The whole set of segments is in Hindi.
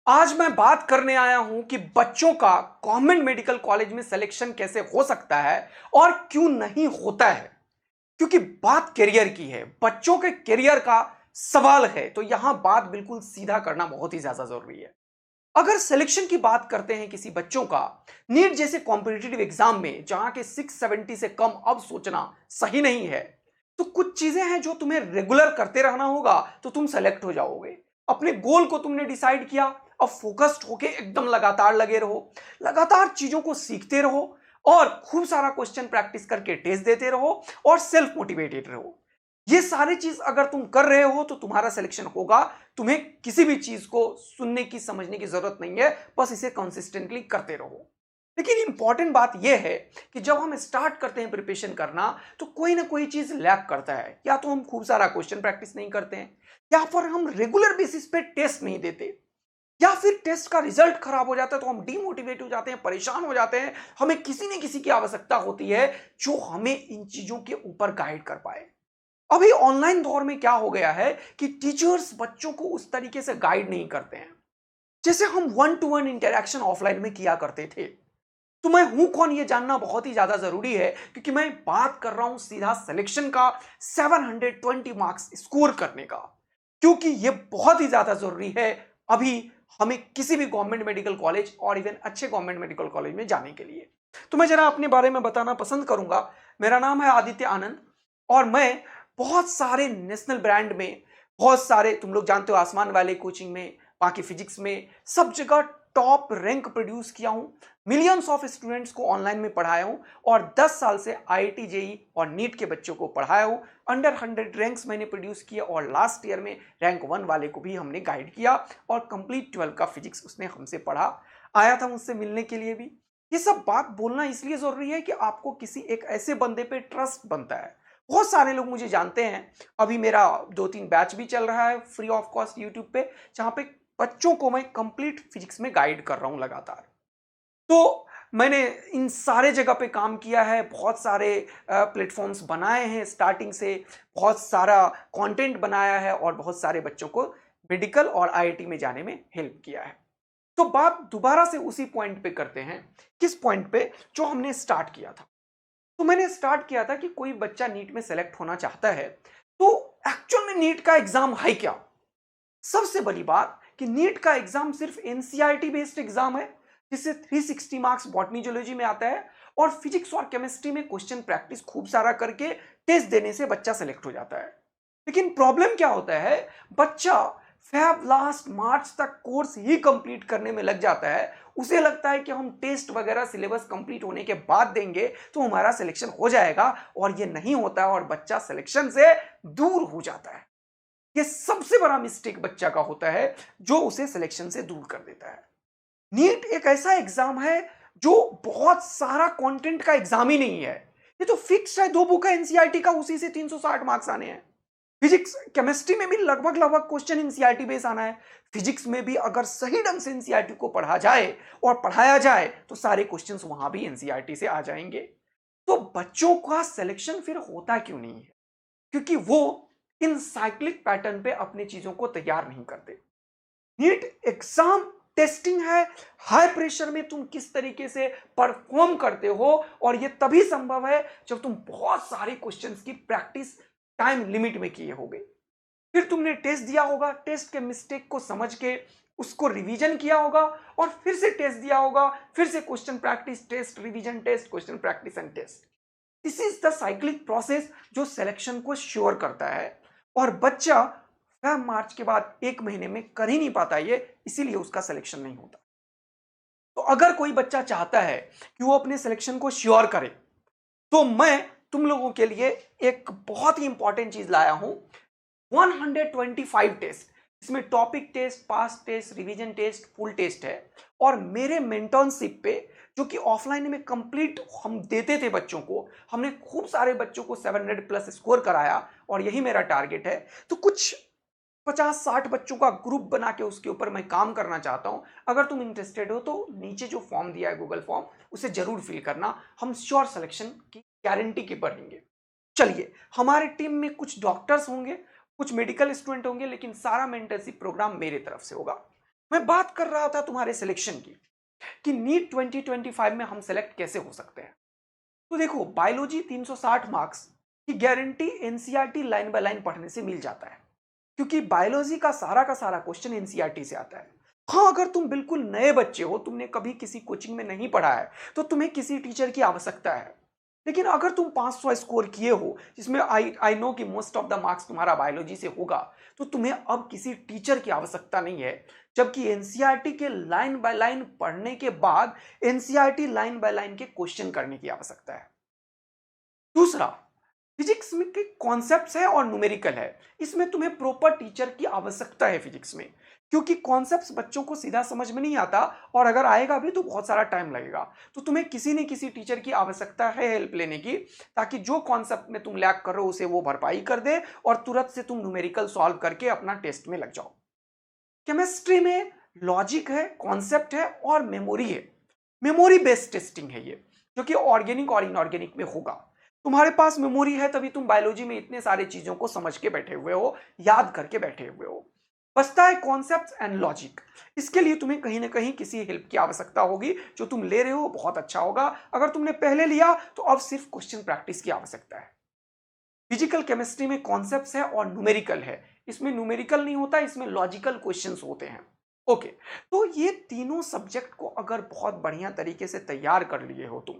आज मैं बात करने आया हूं कि बच्चों का गवर्नमेंट मेडिकल कॉलेज में सिलेक्शन कैसे हो सकता है और क्यों नहीं होता है। क्योंकि बात करियर की है, बच्चों के करियर का सवाल है, तो यहां बात बिल्कुल सीधा करना बहुत ही ज्यादा जरूरी है। अगर सिलेक्शन की बात करते हैं किसी बच्चों का नीट जैसे कॉम्पिटिटिव एग्जाम में, जहां के 670 से कम अब सोचना सही नहीं है, तो कुछ चीजें हैं जो तुम्हें रेगुलर करते रहना होगा तो तुम सेलेक्ट हो जाओगे। अपने गोल को तुमने डिसाइड किया, अब फोकस्ड होके एकदम लगातार लगे रहो, लगातार चीजों को सीखते रहो और खूब सारा क्वेश्चन प्रैक्टिस करके टेस्ट देते रहो और सेल्फ मोटिवेटेड रहो। ये सारी चीज अगर तुम कर रहे हो तो तुम्हारा सिलेक्शन होगा। तुम्हें किसी भी चीज को सुनने की समझने की जरूरत नहीं है, बस इसे कंसिस्टेंटली करते रहो। लेकिन इंपॉर्टेंट बात यह है कि जब हम स्टार्ट करते हैं प्रिपरेशन करना, तो कोई ना कोई चीज लैक करता है। या तो हम खूब सारा क्वेश्चन प्रैक्टिस नहीं करते हैं, या फिर हम रेगुलर बेसिस पे टेस्ट नहीं देते, या फिर टेस्ट का रिजल्ट खराब हो जाता है तो हम डीमोटिवेट हो जाते हैं, परेशान हो जाते हैं। हमें किसी न किसी की आवश्यकता होती है जो हमें इन चीजों के ऊपर गाइड कर पाए। अभी ऑनलाइन दौर में क्या हो गया है कि टीचर्स बच्चों को उस तरीके से गाइड नहीं करते हैं जैसे हम one two one interaction offline में किया करते थे। तो मैं हूं कौन ये जानना बहुत ही ज्यादा जरूरी है, क्योंकि मैं बात कर रहा हूं सीधा सिलेक्शन का, 720 मार्क्स स्कोर करने का। क्योंकि ये बहुत ही ज्यादा जरूरी है अभी हमें किसी भी गवर्नमेंट मेडिकल कॉलेज और इवन अच्छे गवर्नमेंट मेडिकल कॉलेज में जाने के लिए। तो मैं जरा अपने बारे में बताना पसंद करूंगा। मेरा नाम है आदित्य आनंद और मैं बहुत सारे नेशनल ब्रांड में, बहुत सारे तुम लोग जानते हो आसमान वाले कोचिंग में, बाकी फिजिक्स में, सब जगह टॉप रैंक प्रोड्यूस किया हूं। मिलियंस ऑफ स्टूडेंट्स को ऑनलाइन में पढ़ाया हूं और 10 साल से आईआईटी जेई और नीट के बच्चों को पढ़ाया हूं। अंडर 100 रैंक्स मैंने प्रोड्यूस किए और लास्ट ईयर में रैंक 1 वाले को भी हमने गाइड किया और कंप्लीट 12 का फिजिक्स उसने हमसे पढ़ा। आया था मुझसे मिलने के लिए भी। ये सब बात बोलना इसलिए जरूरी है कि आपको किसी एक ऐसे बंदे पे ट्रस्ट बनता है। बहुत सारे लोग मुझे जानते हैं। अभी मेरा 2-3 बैच भी चल रहा है फ्री ऑफ कॉस्ट यूट्यूब पे, जहां पे बच्चों को मैं कंप्लीट फिजिक्स में गाइड कर रहा हूं लगातार। तो मैंने इन सारे जगह पे काम किया है, बहुत सारे प्लेटफॉर्म्स बनाए हैं स्टार्टिंग से, बहुत सारा कंटेंट बनाया है और बहुत सारे बच्चों को मेडिकल और आईआईटी में जाने में हेल्प किया है। तो बात दोबारा से उसी पॉइंट पे करते हैं, किस पॉइंट पे जो हमने स्टार्ट किया था। तो मैंने स्टार्ट किया था कि कोई बच्चा नीट में सेलेक्ट होना चाहता है, तो एक्चुअल में नीट का एग्जाम है क्या। सबसे बड़ी बात कि नीट का एग्जाम सिर्फ एनसीईआरटी बेस्ड एग्जाम है, जिससे 360 मार्क्स बॉटनी जूलॉजी में आता है और फिजिक्स और केमिस्ट्री में क्वेश्चन प्रैक्टिस खूब सारा करके टेस्ट देने से बच्चा सेलेक्ट हो जाता है। लेकिन प्रॉब्लम क्या होता है, बच्चा फैब लास्ट मार्च तक कोर्स ही कंप्लीट करने में लग जाता है। उसे लगता है कि हम टेस्ट वगैरह सिलेबस कंप्लीट होने के बाद देंगे तो हमारा सिलेक्शन हो जाएगा, और ये नहीं होता है और बच्चा सिलेक्शन से दूर हो जाता है। ये सबसे बड़ा मिस्टेक बच्चा का होता है जो उसे सिलेक्शन से दूर कर देता है। नीट एक ऐसा एग्जाम है जो बहुत सारा कंटेंट का एग्जाम ही नहीं है। ये तो फिक्स है, 2 बुक है एनसीईआरटी का, उसी से 360 मार्क्स आने हैं। फिजिक्स केमिस्ट्री में भी लगभग लगभग क्वेश्चन एनसीईआरटी बेस आना है। फिजिक्स में भी अगर सही ढंग से एनसीईआरटी को पढ़ा जाए और पढ़ाया जाए तो सारे क्वेश्चंस वहां भी एनसीईआरटी से आ जाएंगे। तो बच्चों का सिलेक्शन फिर होता क्यों नहीं है? क्योंकि वो इन साइक्लिक पैटर्न पे अपनी चीजों को तैयार नहीं करते। नीट एग्जाम टेस्टिंग है, हाई प्रेशर में तुम किस तरीके से परफॉर्म करते हो, और ये तभी संभव है जब तुम बहुत सारे क्वेश्चंस की प्रैक्टिस टाइम लिमिट में किए होगे। फिर तुमने टेस्ट दिया होगा, टेस्ट के मिस्टेक को समझ के उसको रिवीजन किया होगा और फिर से टेस्ट दिया होगा, फिर से question practice test revision test question practice and test. This is the cyclic process जो सिलेक्शन को श्योर करता है। और बच्चा फैब मार्च के बाद 1 महीने में कर ही नहीं पाता ये, इसीलिए उसका सिलेक्शन नहीं होता। तो अगर कोई बच्चा चाहता है कि वो अपने सिलेक्शन को श्योर करे, तो मैं तुम लोगों के लिए एक बहुत ही इंपॉर्टेंट चीज लाया हूं, 125 टेस्ट। इसमें topic test, past test, revision test, full test है। और मेरे मेंटरशिप पे, जो कि ऑफलाइन में कंप्लीट हम देते थे बच्चों को, हमने खूब सारे बच्चों को 700 प्लस स्कोर कराया और यही मेरा टारगेट है। तो कुछ 50-60 बच्चों का ग्रुप बना के उसके ऊपर मैं काम करना चाहता हूं। अगर तुम इंटरेस्टेड हो तो नीचे जो फॉर्म दिया है गूगल फॉर्म, उसे जरूर फिल करना। हम श्योर सिलेक्शन की गारंटी के बढ़ेंगे। चलिए, हमारे टीम में कुछ डॉक्टर्स होंगे, कुछ मेडिकल स्टूडेंट होंगे, लेकिन सारा मेंटरशिप प्रोग्राम मेरे तरफ से होगा। मैं बात कर रहा था तुम्हारे सिलेक्शन की कि नीट 2025 में हम सेलेक्ट कैसे हो सकते हैं। तो देखो, बायोलॉजी 360 मार्क्स की guarantee NCERT line by line पढ़ने से मिल जाता है, क्योंकि बायोलॉजी का सारा क्वेश्चन एनसीईआरटी से आता है। हाँ, अगर तुम बिल्कुल नए बच्चे हो, तुमने कभी किसी कोचिंग में नहीं पढ़ा है, तो तुम्हें किसी टीचर की आवश्यकता है। लेकिन अगर तुम 500 स्कोर किए हो, जिसमें आई नो कि मोस्ट ऑफ द मार्क्स तुम्हारा बायोलॉजी से होगा, तो तुम्हें अब किसी टीचर की आवश्यकता नहीं है। जबकि एनसीईआरटी के लाइन बाय लाइन पढ़ने के बाद एनसीईआरटी लाइन बाय लाइन के क्वेश्चन करने की आवश्यकता है। दूसरा, फिजिक्स में के कॉन्सेप्ट्स है और न्यूमेरिकल है, इसमें तुम्हें प्रॉपर टीचर की आवश्यकता है फिजिक्स में, क्योंकि कॉन्सेप्ट्स बच्चों को सीधा समझ में नहीं आता, और अगर आएगा भी तो बहुत सारा टाइम लगेगा। तो तुम्हें किसी न किसी टीचर की आवश्यकता है हेल्प लेने की, ताकि जो कॉन्सेप्ट में तुम लैक कर रहे हो उसे वो भरपाई कर दे और तुरंत से तुम न्यूमेरिकल सॉल्व करके अपना टेस्ट में लग जाओ। केमिस्ट्री में लॉजिक है, कॉन्सेप्ट है और मेमोरी है। मेमोरी बेस्ड टेस्टिंग है ये, जो कि ऑर्गेनिक और इनऑर्गेनिक में होगा। तुम्हारे पास मेमोरी है तभी तुम बायोलॉजी में इतने सारे चीजों को समझ के बैठे हुए हो, याद करके बैठे हुए हो। बचता है कॉन्सेप्ट एंड लॉजिक। इसके लिए तुम्हें कहीं ना कहीं किसी हेल्प की आवश्यकता होगी। जो तुम ले रहे हो बहुत अच्छा होगा, अगर तुमने पहले लिया तो अब सिर्फ क्वेश्चन प्रैक्टिस की आवश्यकता है। फिजिकल केमिस्ट्री में कॉन्सेप्ट्स है और न्यूमेरिकल है। इसमें न्यूमेरिकल नहीं होता, इसमें लॉजिकल क्वेश्चंस होते हैं। ओके, तो ये तीनों सब्जेक्ट को अगर बहुत बढ़िया तरीके से तैयार कर लिए हो तुम,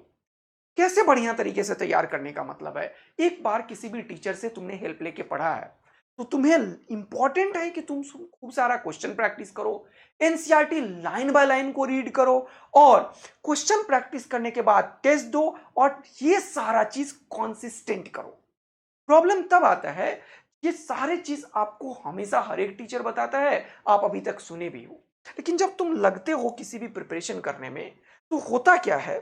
कैसे बढ़िया तरीके से तैयार करने का मतलब है, एक बार किसी भी टीचर से तुमने हेल्प लेके पढ़ा है तो तुम्हें इंपॉर्टेंट है कि तुम खूब सारा क्वेश्चन प्रैक्टिस करो, एनसीईआरटी लाइन बाय लाइन को रीड करो और क्वेश्चन प्रैक्टिस करने के बाद टेस्ट दो, और ये सारा चीज कॉन्सिस्टेंट करो। प्रॉब्लम तब आता है, ये सारे चीज आपको हमेशा हर एक टीचर बताता है, आप अभी तक सुने भी हो, लेकिन जब तुम लगते हो किसी भी प्रिपरेशन करने में, तो होता क्या है,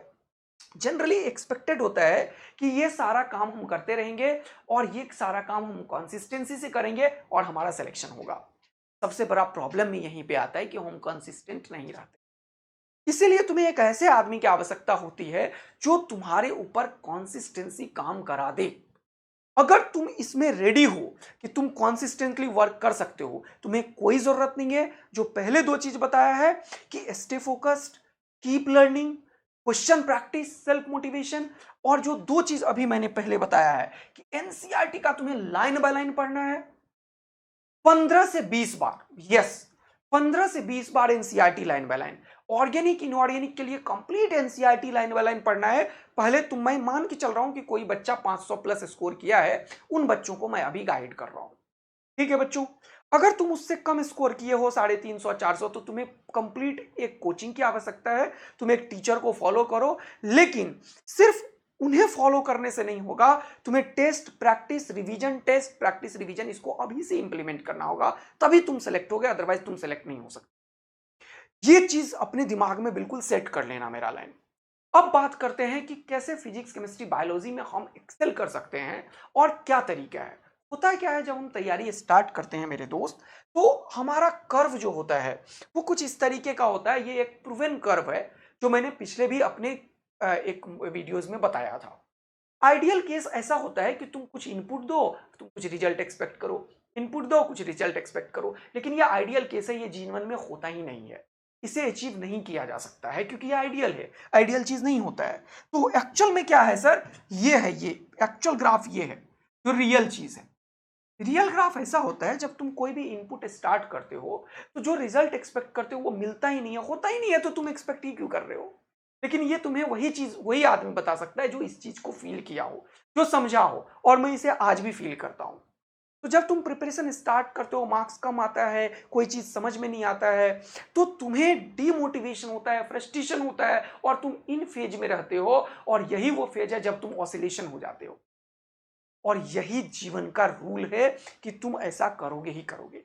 जनरली एक्सपेक्टेड होता है कि ये सारा काम हम करते रहेंगे और ये सारा काम हम कंसिस्टेंसी से करेंगे और हमारा सिलेक्शन होगा। सबसे बड़ा प्रॉब्लम यहीं पे आता है कि हम कंसिस्टेंट नहीं रहते। इसीलिए तुम्हें एक ऐसे आदमी की आवश्यकता होती है जो तुम्हारे ऊपर कंसिस्टेंसी काम करा दे। अगर तुम इसमें रेडी हो कि तुम कॉन्सिस्टेंटली वर्क कर सकते हो, तुम्हें कोई जरूरत नहीं है जो पहले दो चीज बताया है कि stay focused, keep learning, question practice, self motivation, और जो दो चीज अभी मैंने पहले बताया है कि एनसीईआरटी का तुम्हें लाइन बाय लाइन पढ़ना है 15 से 20 बार। यस, 15 से 20 बार NCERT line by line. Organic inorganic के लिए complete NCERT line by line पढ़ना है। पहले तुम, मैं मान के चल रहा हूं कि कोई बच्चा 500 प्लस स्कोर किया है, उन बच्चों को मैं अभी गाइड कर रहा हूं। ठीक है बच्चों, अगर तुम उससे कम स्कोर किए हो 350 400, तो तुम्हें कंप्लीट एक कोचिंग की आवश्यकता है। तुम एक टीचर को फॉलो करो, लेकिन सिर्फ उन्हें फॉलो करने से नहीं होगा, तुम्हें test practice revision, test practice revision, इसको अभी से इंप्लीमेंट करना होगा, तभी तुम सेलेक्ट होगे, अदरवाइज तुम सेलेक्ट नहीं हो सकते। ये चीज अपने दिमाग में बिल्कुल सेट कर लेना मेरा लाइन। अब बात करते हैं कि कैसे फिजिक्स, केमिस्ट्री, बायोलॉजी में हम एक्सेल कर सकते हैं और क्या तरीका है। होता क्या है, जब हम तैयारी स्टार्ट करते हैं मेरे दोस्त, तो हमारा कर्व जो होता है वो कुछ इस तरीके का होता है। ये एक प्रूवन कर्व है जो मैंने पिछले भी अपने एक वीडियोस में बताया था। आइडियल केस ऐसा होता है कि तुम कुछ इनपुट दो, तुम कुछ रिजल्ट एक्सपेक्ट करो, इनपुट दो, कुछ रिजल्ट एक्सपेक्ट करो। लेकिन ये आइडियल केस है, ये जीवन में होता ही नहीं है, इसे अचीव नहीं किया जा सकता है, क्योंकि ये आइडियल है, आइडियल चीज नहीं होता है। तो एक्चुअल में क्या है सर, ये है, ये एक्चुअल ग्राफ ये है जो रियल चीज है। रियल ग्राफ ऐसा होता है जब तुम कोई भी इनपुट स्टार्ट करते हो तो जो रिजल्ट एक्सपेक्ट करते हो वो मिलता ही नहीं है, होता ही नहीं है, तो तुम एक्सपेक्ट ही क्यों कर रहे हो। लेकिन ये तुम्हें वही चीज, वही आदमी बता सकता है जो इस चीज को फील किया हो, जो समझा हो, और मैं इसे आज भी फील करता हूं। तो जब तुम प्रिपरेशन स्टार्ट करते हो, मार्क्स कम आता है, कोई चीज समझ में नहीं आता है, तो तुम्हें डीमोटिवेशन होता है, फ्रस्ट्रेशन होता है, और तुम इन फेज में रहते हो, और यही वो फेज है जब तुम ऑसिलेशन हो जाते हो। और यही जीवन का रूल है कि तुम ऐसा करोगे ही करोगे।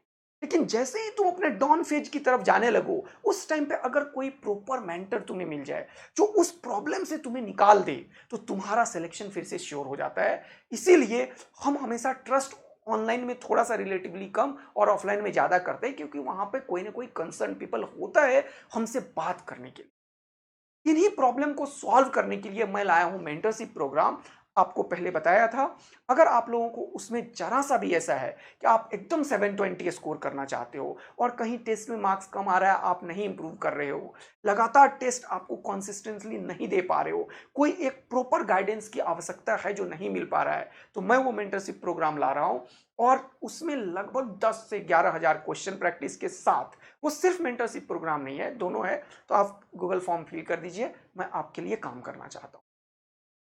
लेकिन जैसे ही तुम अपने डॉन फेज की तरफ जाने लगो, उस टाइम पे अगर कोई प्रॉपर मेंटर तुम्हें मिल जाए जो उस प्रॉब्लम से तुम्हें निकाल दे, तो तुम्हारा सिलेक्शन फिर से श्योर हो जाता है। इसीलिए हम हमेशा ट्रस्ट ऑनलाइन में थोड़ा सा रिलेटिवली कम और ऑफलाइन में ज्यादा करते हैं, क्योंकि वहां पे कोई ना कोई कंसर्न पीपल होता है हमसे बात करने के लिए। इन्हीं प्रॉब्लम को सॉल्व करने के लिए मैं लाया हूं मेंटरशिप प्रोग्राम। आपको पहले बताया था, अगर आप लोगों को उसमें जरा सा भी ऐसा है कि आप एकदम 720 स्कोर करना चाहते हो और कहीं टेस्ट में मार्क्स कम आ रहा है, आप नहीं इंप्रूव कर रहे हो, लगातार टेस्ट आपको कंसिस्टेंटली नहीं दे पा रहे हो, कोई एक प्रॉपर गाइडेंस की आवश्यकता है जो नहीं मिल पा रहा है, तो मैं वो मेंटरशिप प्रोग्राम ला रहा हूं और उसमें लगभग 10 से 11,000 क्वेश्चन प्रैक्टिस के साथ, वो सिर्फ मेंटरशिप प्रोग्राम नहीं है, दोनों है, तो आप गूगल फॉर्म फिल कर दीजिए, मैं आपके लिए काम करना चाहता हूं।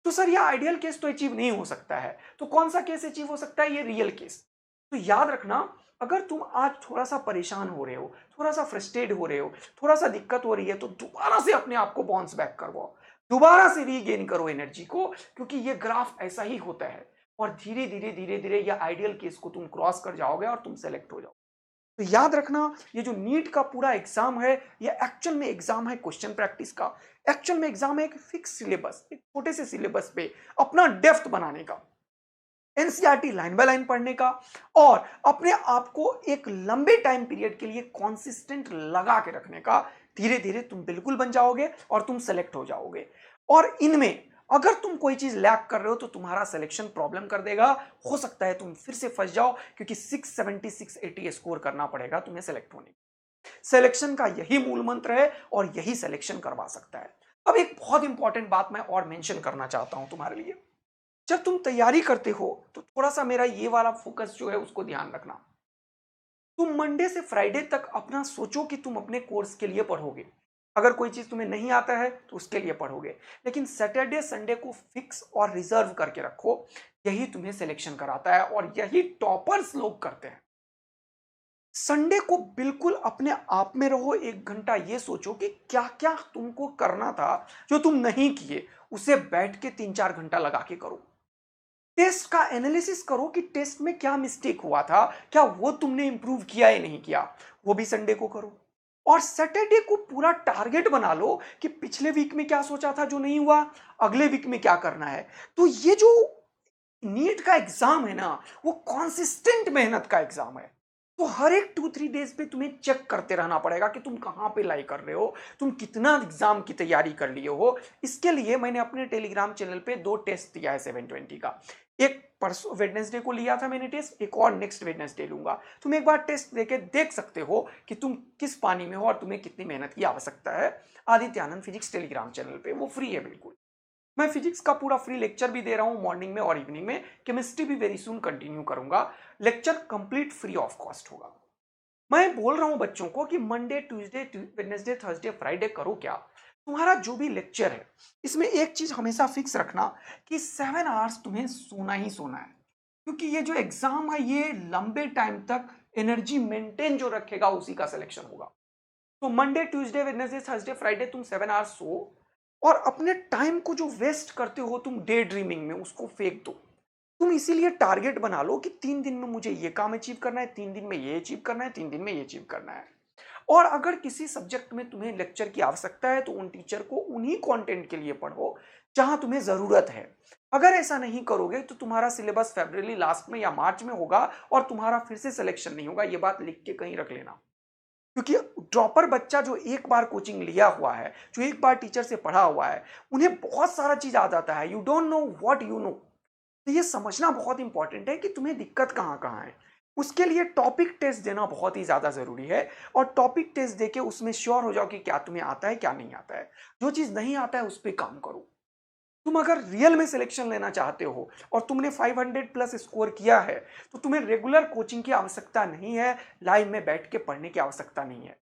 तो सर ये आइडियल केस तो अचीव नहीं हो सकता है, तो कौन सा केस अचीव हो सकता है? ये रियल केस। तो याद रखना, अगर तुम आज थोड़ा सा परेशान हो रहे हो, थोड़ा सा फ्रस्ट्रेट हो रहे हो, थोड़ा सा दिक्कत हो रही है, तो दोबारा से अपने आप को बाउंस बैक करवाओ, दोबारा से रीगेन करो एनर्जी को, क्योंकि ये ग्राफ ऐसा ही होता है और धीरे धीरे धीरे धीरे ये आइडियल केस को तुम क्रॉस कर जाओगे और तुम सेलेक्ट हो जाओगे। तो याद रखना, ये जो नीट का पूरा एग्जाम है, ये एक्चुअल में एग्जाम है क्वेश्चन प्रैक्टिस का, एक्चुअल में एग्जाम है एक फिक्स सिलेबस, एक छोटे से सिलेबस पे अपना डेप्थ बनाने का, एनसीईआरटी लाइन बाय लाइन पढ़ने का और अपने आप को एक लंबे टाइम पीरियड के लिए कॉन्सिस्टेंट लगा के रखने का। धीरे धीरे तुम बिल्कुल बन जाओगे और तुम सेलेक्ट हो जाओगे। और इनमें अगर तुम कोई चीज लैक कर रहे हो तो तुम्हारा सिलेक्शन प्रॉब्लम कर देगा, हो सकता है तुम फिर से फंस जाओ, क्योंकि 670 680 स्कोर करना पड़ेगा तुम्हें सेलेक्ट होने। सिलेक्शन का यही मूल मंत्र है और यही सिलेक्शन करवा सकता है। अब एक बहुत इंपॉर्टेंट बात मैं और मेंशन करना चाहता हूं तुम्हारे लिए, जब तुम तैयारी करते हो तो थोड़ा सा मेरा ये वाला फोकस जो है उसको ध्यान रखना। तुम मंडे से फ्राइडे तक अपना सोचो कि तुम अपने कोर्स के लिए पढ़ोगे, अगर कोई चीज तुम्हें नहीं आता है तो उसके लिए पढ़ोगे, लेकिन सैटरडे संडे को फिक्स और रिजर्व करके रखो, यही तुम्हें सिलेक्शन कराता है और यही टॉपर्स लोग करते हैं। संडे को बिल्कुल अपने आप में रहो, 1 घंटा ये सोचो कि क्या क्या तुमको करना था जो तुम नहीं किए, उसे बैठ के 3-4 घंटा लगा के करो। टेस्ट का एनालिसिस करो कि टेस्ट में क्या मिस्टेक हुआ था, क्या वो तुमने इंप्रूव किया या नहीं किया, वो भी संडे को करो। और सैटरडे को पूरा टारगेट बना लो कि पिछले वीक में क्या सोचा था जो नहीं हुआ, अगले वीक में क्या करना है। तो ये जो नीट का एग्जाम है ना, वो कॉन्सिस्टेंट मेहनत का एग्जाम है। तो हर एक 2-3 डेज पे तुम्हें चेक करते रहना पड़ेगा कि तुम कहां पे लाई कर रहे हो, तुम कितना एग्जाम की तैयारी कर लिए हो। इसके लिए मैंने अपने टेलीग्राम चैनल पे 2 टेस्ट दिया है 720 का। एक परसों वेडनेसडे को लिया था मैंने टेस्ट, एक और नेक्स्ट वेडनेसडे लूंगा। तुम एक बार टेस्ट देके देख सकते हो कि तुम किस पानी में हो और तुम्हें कितनी मेहनत की आवश्यकता है। आदित्य आनंद फिजिक्स टेलीग्राम चैनल पे, वो फ्री है बिल्कुल। मैं फिजिक्स का पूरा फ्री लेक्चर भी दे रहा हूं मॉर्निंग में और इवनिंग में। केमिस्ट्री भी वेरी सून कंटिन्यू करूंगा, lecture complete free of cost होगा। मैं बोल रहा हूं बच्चों को कि Monday Tuesday Wednesday Thursday Friday करो क्या, तुम्हारा जो भी लेक्चर है इसमें एक चीज हमेशा फिक्स रखना कि 7 आवर्स तुम्हें सोना ही सोना है, क्योंकि ये जो एग्जाम है ये लंबे टाइम तक एनर्जी मेंटेन जो रखेगा उसी का सिलेक्शन होगा। तो Monday Tuesday Wednesday Thursday Friday तुम 7 आवर्स सो और अपने टाइम को जो वेस्ट करते हो तुम डे ड्रीमिंग में, उसको फेंक दो। तुम इसीलिए टारगेट बना लो कि 3 दिन में मुझे ये काम अचीव करना है, 3 दिन में ये अचीव करना है, 3 दिन में ये अचीव करना है। और अगर किसी सब्जेक्ट में तुम्हें लेक्चर की आवश्यकता है तो उन टीचर को उन्हीं कंटेंट के लिए पढ़ो जहां तुम्हें जरूरत है। अगर ऐसा नहीं करोगे तो तुम्हारा सिलेबस फरवरी लास्ट में या मार्च में होगा और तुम्हारा फिर से सिलेक्शन नहीं होगा। ये बात लिख के कहीं रख लेना, क्योंकि ड्रॉपर बच्चा जो एक बार कोचिंग लिया हुआ है, जो एक बार टीचर से पढ़ा हुआ है, उन्हें बहुत सारा चीज आ जाता है। You don't know what you know. तो ये समझना बहुत इंपॉर्टेंट है कि तुम्हें दिक्कत कहाँ कहाँ है। उसके लिए टॉपिक टेस्ट देना बहुत ही ज्यादा जरूरी है और टॉपिक टेस्ट देके उसमें श्योर हो जाओ कि क्या तुम्हें आता है क्या नहीं आता है। जो चीज नहीं आता है उस पर काम करो। तुम अगर रियल में सिलेक्शन लेना चाहते हो और तुमने 500 प्लस स्कोर किया है तो तुम्हें रेगुलर कोचिंग की आवश्यकता नहीं है, लाइव में बैठ के पढ़ने की आवश्यकता नहीं है।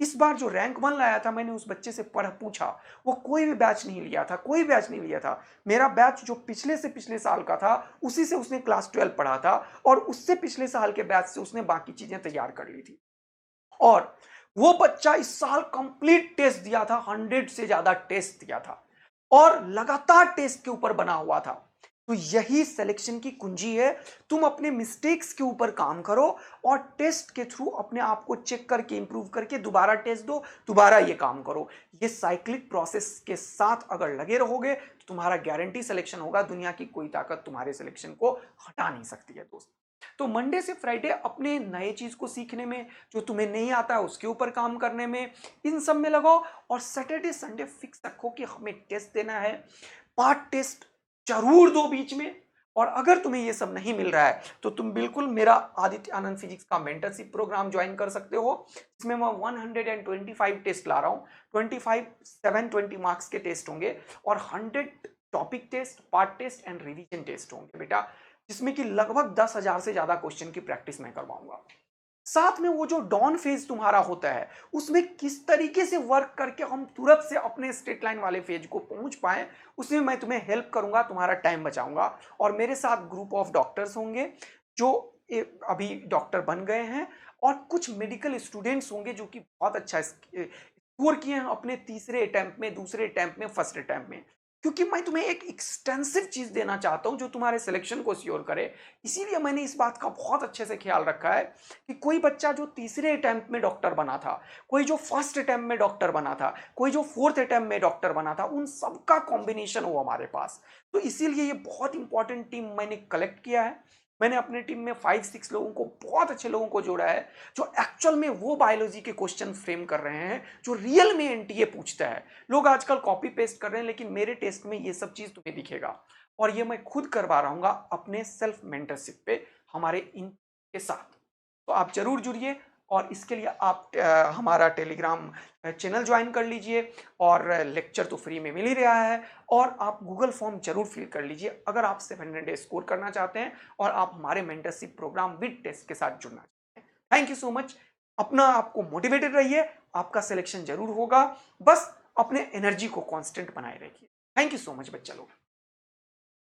इस बार जो रैंक 1 लाया था, मैंने उस बच्चे से पढ़ पूछा, वो कोई भी बैच नहीं लिया था, कोई बैच नहीं लिया था। मेरा बैच जो पिछले से पिछले साल का था उसी से उसने क्लास 12 पढ़ा था और उससे पिछले साल के बैच से उसने बाकी चीजें तैयार कर ली थी। और वो बच्चा इस साल कंप्लीट टेस्ट दिया था, 100 से ज्यादा टेस्ट दिया था और लगातार टेस्ट के ऊपर बना हुआ था। तो यही सिलेक्शन की कुंजी है। तुम अपने मिस्टेक्स के ऊपर काम करो और टेस्ट के थ्रू अपने आप को चेक करके इंप्रूव करके दोबारा टेस्ट दो, दोबारा ये काम करो। ये साइक्लिक प्रोसेस के साथ अगर लगे रहोगे तो तुम्हारा गारंटी सिलेक्शन होगा। दुनिया की कोई ताकत तुम्हारे सिलेक्शन को हटा नहीं सकती है दोस्त। तो मंडे से फ्राइडे अपने नए चीज को सीखने में, जो तुम्हें नहीं आता है उसके ऊपर काम करने में, इन सब में लगाओ। और सैटरडे संडे फिक्स रखो कि हमें टेस्ट देना है, पार्ट टेस्ट जरूर दो बीच में। और अगर तुम्हें ये सब नहीं मिल रहा है तो तुम बिल्कुल मेरा आदित्य आनंद फिजिक्स का मेंटरशिप प्रोग्राम ज्वाइन कर सकते हो, इसमें मैं 125 टेस्ट ला रहा हूँ। 25 720 मार्क्स के टेस्ट होंगे और 100 topic test, part test and revision test होंगे बेटा, जिसमें कि लगभग 10,000 से ज्यादा क्वेश्चन की प्रैक्टिस मैं करवाऊंगा। साथ में वो जो डॉन फेज तुम्हारा होता है उसमें किस तरीके से वर्क करके हम तुरंत से अपने स्ट्रेट लाइन वाले फेज को पहुंच पाए, उसमें मैं तुम्हें हेल्प करूंगा, तुम्हारा टाइम बचाऊंगा। और मेरे साथ ग्रुप ऑफ डॉक्टर्स होंगे जो अभी डॉक्टर बन गए हैं, और कुछ मेडिकल स्टूडेंट्स होंगे जो कि बहुत अच्छा स्कोर किए हैं अपने तीसरे अटेम्प्ट में, दूसरे अटेम्प्ट में, फर्स्ट अटेम्प्ट में। क्योंकि मैं तुम्हें एक एक्सटेंसिव चीज देना चाहता हूं जो तुम्हारे सिलेक्शन को श्योर करे, इसीलिए मैंने इस बात का बहुत अच्छे से ख्याल रखा है कि कोई बच्चा जो तीसरे अटेम्प्ट में डॉक्टर बना था, कोई जो फर्स्ट अटेम्प्ट में डॉक्टर बना था, कोई जो फोर्थ अटेम्प्ट में डॉक्टर बना था, उन सबका कॉम्बिनेशन हो हमारे पास। तो इसीलिए ये बहुत इंपॉर्टेंट टीम मैंने कलेक्ट किया है। मैंने अपने टीम में 5-6 लोगों को, बहुत अच्छे लोगों को जोड़ा है जो एक्चुअल में वो बायोलॉजी के क्वेश्चन फ्रेम कर रहे हैं जो रियल में एनटीए पूछता है। लोग आजकल कॉपी पेस्ट कर रहे हैं, लेकिन मेरे टेस्ट में ये सब चीज तुम्हें दिखेगा, और ये मैं खुद करवा रहा हूँ अपने सेल्फ मेंटरशिप पे हमारे इन के साथ। तो आप जरूर जुड़िए, और इसके लिए आप हमारा टेलीग्राम चैनल ज्वाइन कर लीजिए, और लेक्चर तो फ्री में मिल ही रहा है, और आप गूगल फॉर्म जरूर फिल कर लीजिए अगर आप 700 डे स्कोर करना चाहते हैं और आप हमारे मेंटरशिप प्रोग्राम विद टेस्ट के साथ जुड़ना चाहते हैं। Thank you so much. अपना आपको मोटिवेटेड रहिए, आपका सिलेक्शन जरूर होगा, बस अपने एनर्जी को कांस्टेंट बनाए रखिए। थैंक यू सो मच बच्चा लोग।